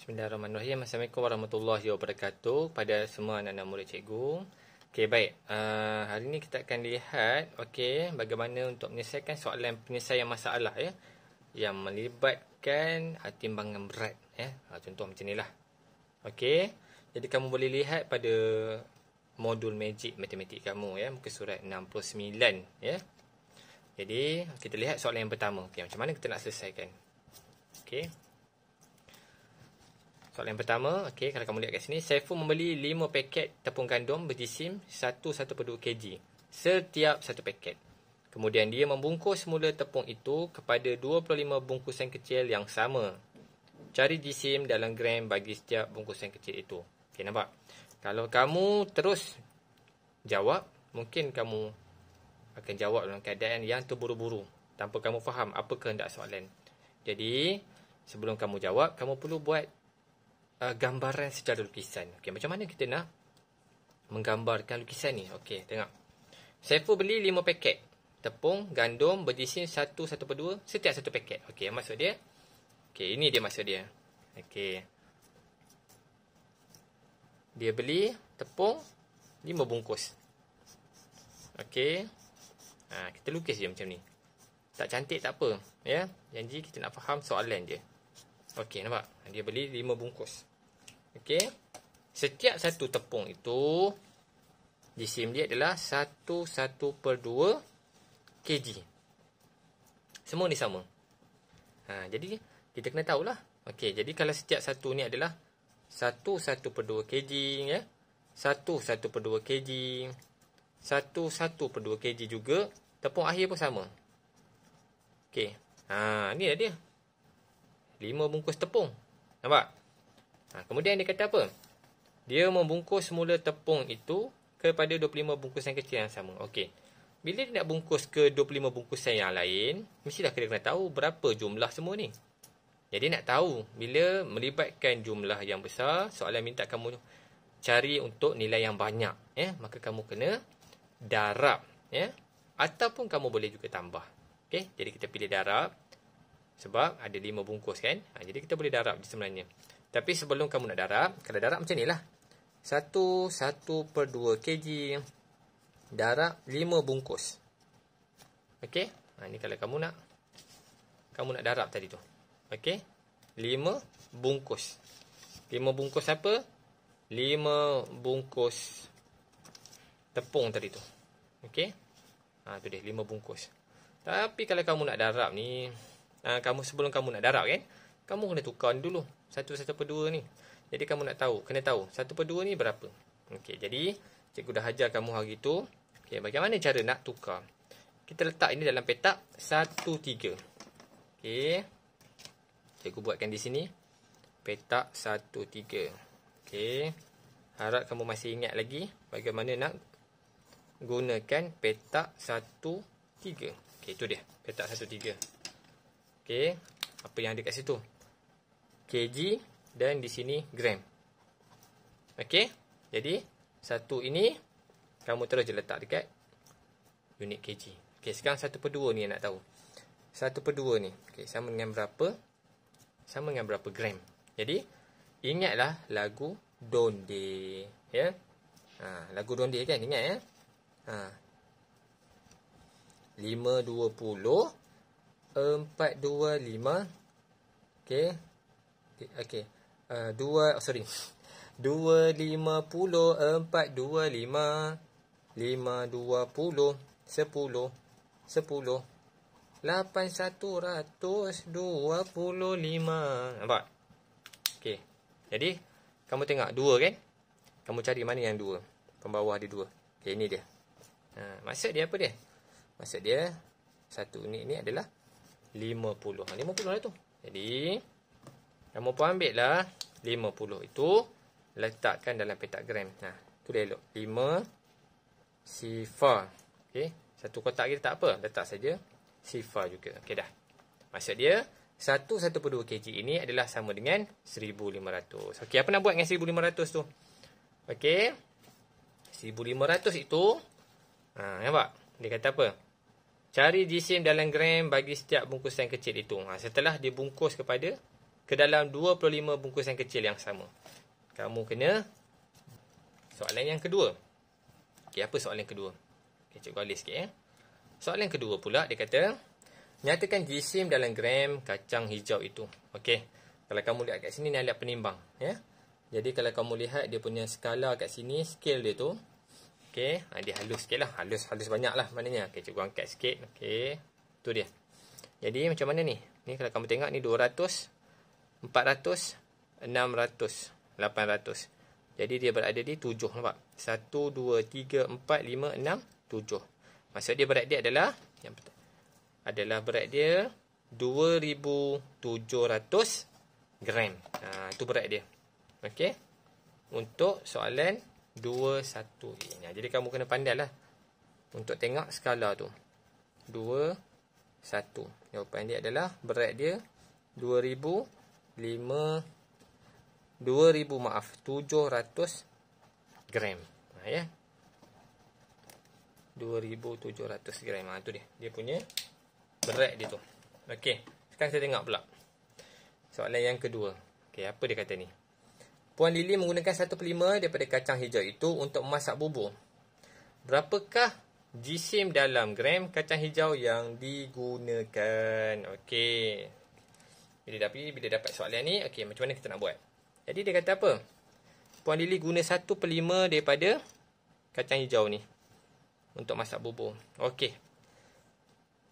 Bismillahirrahmanirrahim. Assalamualaikum warahmatullahi wabarakatuh pada semua anak-anak murid cikgu. Okey, baik. Hari ini kita akan lihat bagaimana untuk menyelesaikan soalan penyelesaian masalah yang melibatkan timbangan berat contoh macam inilah. Okey. Jadi kamu boleh lihat pada modul Magic Matematik kamu muka surat 69 Jadi kita lihat soalan yang pertama. Macam mana kita nak selesaikan? Okey. Soalan yang pertama, kalau kamu lihat kat sini, Saiful membeli 5 paket tepung gandum berjisim 1/1/2 kg setiap satu paket. Kemudian dia membungkus semula tepung itu kepada 25 bungkusan kecil yang sama. Cari jisim dalam gram bagi setiap bungkusan kecil itu. Okey, nampak? Kalau kamu terus jawab, mungkin kamu akan jawab dalam keadaan yang terburu-buru tanpa kamu faham apa kehendak soalan. Jadi, sebelum kamu jawab, kamu perlu buat gambaran secara lukisan. Okey, macam mana kita nak menggambarkan lukisan ni? Okey, tengok. Saiful beli 5 paket tepung gandum berjisim 1/1/2 setiap satu paket. Okey, maksud dia? Okey, ini dia maksud dia. Okey. Dia beli tepung 5 bungkus. Okey. Kita lukis je macam ni. Tak cantik tak apa, Janji kita nak faham soalan je. Okey, nampak? Dia beli 5 bungkus. Okey. Setiap satu tepung itu, jisim dia adalah 1/1/2 kg. Semua ni sama. Jadi, kita kena tahulah. Okey, jadi kalau setiap satu ni adalah 1/1/2 kg, 1/1/2 kg, 1/1/2 kg juga, tepung akhir pun sama. Okey. Ni lah dia. 5 bungkus tepung. Nampak? Kemudian dia kata apa? Dia membungkus semula tepung itu kepada 25 bungkusan kecil yang sama. Okey. Bila dia nak bungkus ke 25 bungkusan yang lain, mestilah kita kena tahu berapa jumlah semua ni. Jadi nak tahu bila melibatkan jumlah yang besar, soalan minta kamu cari untuk nilai yang banyak, maka kamu kena darab, ataupun kamu boleh juga tambah. Okey, jadi kita pilih darab. Sebab ada 5 bungkus kan. Jadi kita boleh darab sebenarnya. Tapi sebelum kamu nak darab, kalau darab macam ni lah. 1/1/2 kg darab 5 bungkus. Okey. Ni kalau kamu nak darab tadi tu. Okey. 5 bungkus. 5 bungkus apa? 5 bungkus tepung tadi tu. Okey. Tu dia 5 bungkus. Tapi kalau kamu nak darab ni, sebelum kamu nak darab kan, kamu kena tukar dulu 1/1/2 ni. Jadi kamu kena tahu 1/2 ni berapa. Okey, jadi cikgu dah ajar kamu hari tu. Okey, bagaimana cara nak tukar? Kita letak ini dalam petak 1/3. Okey. Cikgu buatkan di sini petak 1/3. Okey. Harap kamu masih ingat lagi bagaimana nak gunakan petak 1/3. Okey, itu dia petak 1/3. Okey, apa yang ada kat situ? Kg dan di sini gram. Okey, jadi satu ini kamu terus je letak dekat unit kg. Okey, sekarang 1/2 ni yang nak tahu. 1/2 ni, okey, sama dengan berapa? Sama dengan berapa gram. Jadi, ingatlah lagu Donde, lagu Donde kan, ingat 5/20 4/25. Okey. 2/50 4/25 5/20 10 10 8/125. Nampak? Okey. Jadi kamu tengok 2 kan? Kamu cari mana yang 2? Pembawah dia 2. Okey, ini dia. Maksud dia apa dia? Maksud dia satu unit ni adalah 50. 50 lah tu. Jadi kamu pun ambil lah 50 itu, letakkan dalam petak gram. Tu dia elok. 5 sifar. Okey, satu kotak kita tak apa, letak saja sifar juga. Okey dah. Maksud dia 1/1/2 kg ini adalah sama dengan 1500. Okey, apa nak buat dengan 1500 tu? Okey. 1500 itu nampak? Dia kata apa? Cari jisim dalam gram bagi setiap bungkusan kecil itu. Setelah dibungkus kepada ke dalam 25 bungkusan kecil yang sama. Kamu kena soalan yang kedua. Okey, apa soalan yang kedua? Okey, cikgu alih sikit. Soalan yang kedua pula, dia kata, nyatakan jisim dalam gram kacang hijau itu. Okey, kalau kamu lihat kat sini, ni alat penimbang. Ya? Jadi, kalau kamu lihat dia punya skala kat sini, scale dia tu. Okey, dia halus sikit lah. Halus banyak lah maknanya. Okey, cikgu angkat sikit. Okey, tu dia. Jadi, macam mana ni? Ni kalau kamu tengok, ni 200, 400, 600, 800. Jadi dia berada di 7, nampak? 1, 2, 3, 4, 5, 6, 7. Maksud dia berat dia adalah berat dia 2700 gram. Itu berat dia. Okey. Untuk soalan 21 ini. Jadi kamu kena pandai lah untuk tengok skala tu. 21. Jawapan dia adalah berat dia 700 gram. Ya. 2700 gram. Tu dia. Dia punya berat dia tu. Okey. Sekarang kita tengok pula soalan yang kedua. Okey, apa dia kata ni? Puan Lily menggunakan 1/5 daripada kacang hijau itu untuk memasak bubur. Berapakah jisim dalam gram kacang hijau yang digunakan? Okey. Bila dapat soalan ni, okey, macam mana kita nak buat? Jadi dia kata apa? Puan Lily guna 1/5 daripada kacang hijau ni untuk masak bubur. Okey.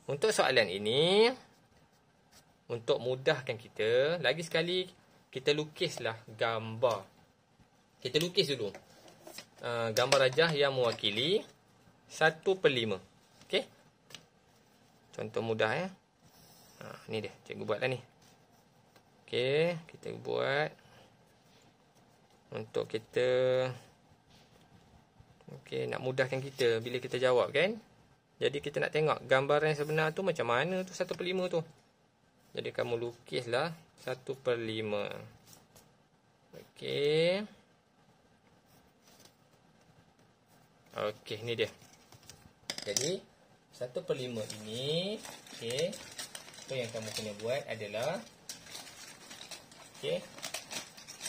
Untuk soalan ini, untuk mudahkan kita, lagi sekali kita lukislah gambar. Kita lukis dulu gambar rajah yang mewakili 1/5. Okey. Contoh mudah ni dia. Cikgu buatlah ni. Okey, kita buat untuk kita. Okey, nak mudahkan kita bila kita jawab kan. Jadi kita nak tengok gambaran sebenar tu macam mana tu 1/5 tu. Jadi kamu lukislah 1/5. Okey. Okey, ni dia. Jadi 1/5 ini, okey. Apa yang kamu kena buat adalah, okey,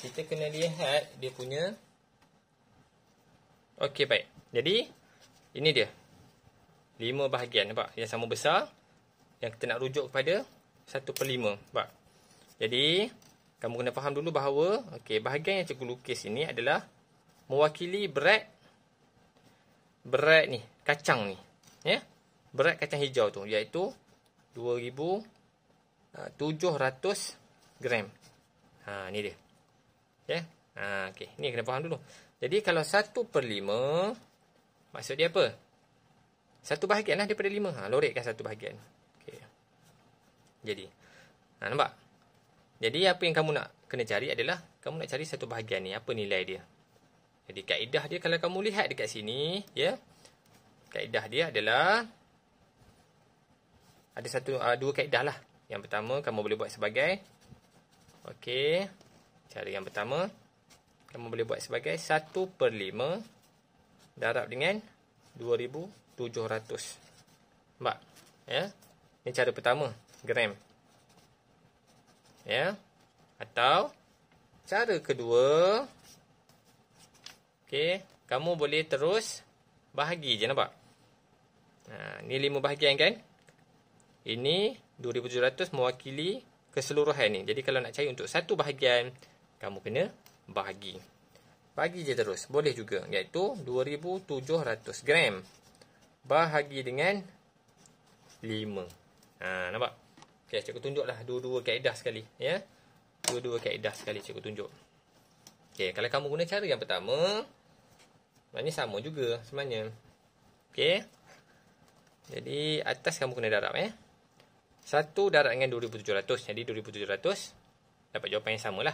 kita kena lihat dia punya. Okey, baik. Jadi ini dia. 5 bahagian, nampak? Yang sama besar. Yang kita nak rujuk kepada 1/5, nampak? Jadi kamu kena faham dulu bahawa, okey, bahagian yang cikgu lukis ini adalah mewakili berat ni, kacang ni, ya. Berat kacang hijau tu iaitu 2700 gram. Ni dia. Ya. Okey, ni kena faham dulu. Jadi kalau 1/5 maksud dia apa? Satu bahagian lah daripada 5. Lorekkan satu bahagian. Okey. Jadi, nampak? Jadi apa yang kamu nak kena cari adalah kamu nak cari satu bahagian ni, apa nilai dia. Jadi kaedah dia kalau kamu lihat dekat sini, ya. Kaedah dia adalah ada dua kaedah lah. Yang pertama kamu boleh buat sebagai, okey, cara yang pertama kamu boleh buat sebagai 1/5 darab dengan 2700. Nampak? Ya. Ini cara pertama, gram. Ya. Atau cara kedua, okey, kamu boleh terus bahagi je, nampak? Ni 5 bahagian kan? Ini 2700 mewakili keseluruhan ni. Jadi kalau nak cari untuk satu bahagian, kamu kena bahagi. Bagi je terus. Boleh juga. Iaitu 2700 gram. Bahagi dengan 5. Nampak? Okay, cikgu tunjuklah dua-dua kaedah sekali. Ya. Dua-dua kaedah sekali cikgu tunjuk. Okay, kalau kamu guna cara yang pertama, maknanya sama juga sebenarnya. Okay. Jadi atas kamu kena darab. 1 darab dengan 2700. Jadi 2700 dapat jawapan yang sama lah.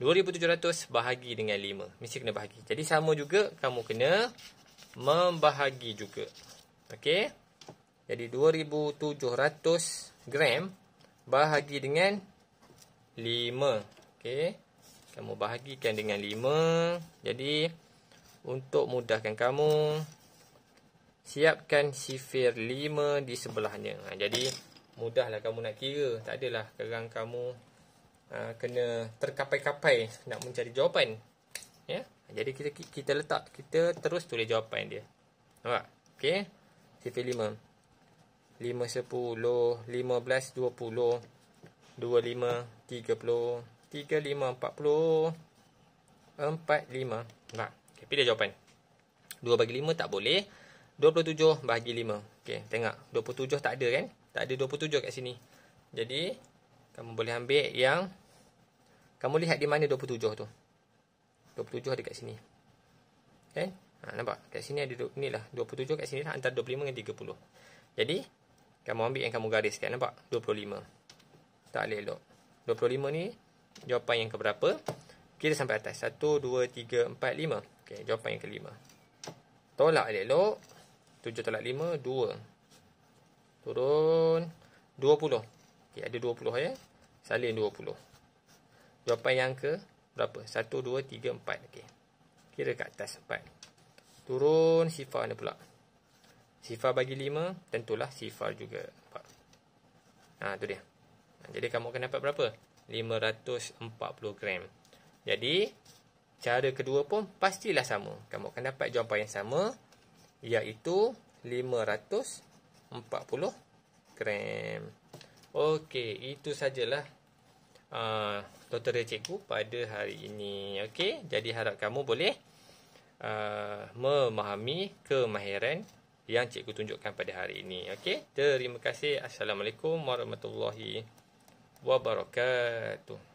2700 bahagi dengan 5. Mesti kena bahagi. Jadi sama juga kamu kena membahagi juga. Okey. Jadi 2700 gram bahagi dengan 5. Okey. Kamu bahagikan dengan 5. Jadi untuk mudahkan kamu, siapkan sifir 5 di sebelahnya. Jadi mudahlah kamu nak kira. Tak adalah kerang kamu kena terkapai-kapai nak mencari jawapan. Ya. Jadi kita terus tulis jawapan dia. Nampak? Okey. Sifar 5. 5, 10, 15, 20, 25, 30, 35, 40, 45. Nampak? Okay, pilih jawapan. 2 bagi 5 tak boleh. 27 bagi 5. Okey, tengok. 27 tak ada kan? Tak ada 27 kat sini. Jadi, kamu boleh ambil yang... Kamu lihat di mana 27 tu. 27 ada kat sini. Kan? Nampak? Kat sini ada inilah 27 kat sini lah, antara 25 dengan 30. Jadi, kamu ambil yang kamu gariskan. Nampak? 25. Tak boleh elok. 25 ni jawapan yang keberapa? Kita sampai atas. 1, 2, 3, 4, 5. Okey, jawapan yang kelima. Tolak elok. 7 tolak 5, 2. Turun 20. Okey, ada 20 ya. Salin 20. Jawapan yang ke berapa? 1, 2, 3, 4. Okey. Kira kat atas 4. Turun sifar mana pula? Sifar bagi 5, tentulah sifar juga. Tu dia. Jadi kamu akan dapat berapa? 540 gram. Jadi, cara kedua pun pastilah sama. Kamu akan dapat jawapan yang sama, iaitu 540 gram. Okey, itu sajalah tutorial cikgu pada hari ini. Okey, jadi harap kamu boleh memahami kemahiran yang cikgu tunjukkan pada hari ini. Okey, terima kasih. Assalamualaikum warahmatullahi wabarakatuh.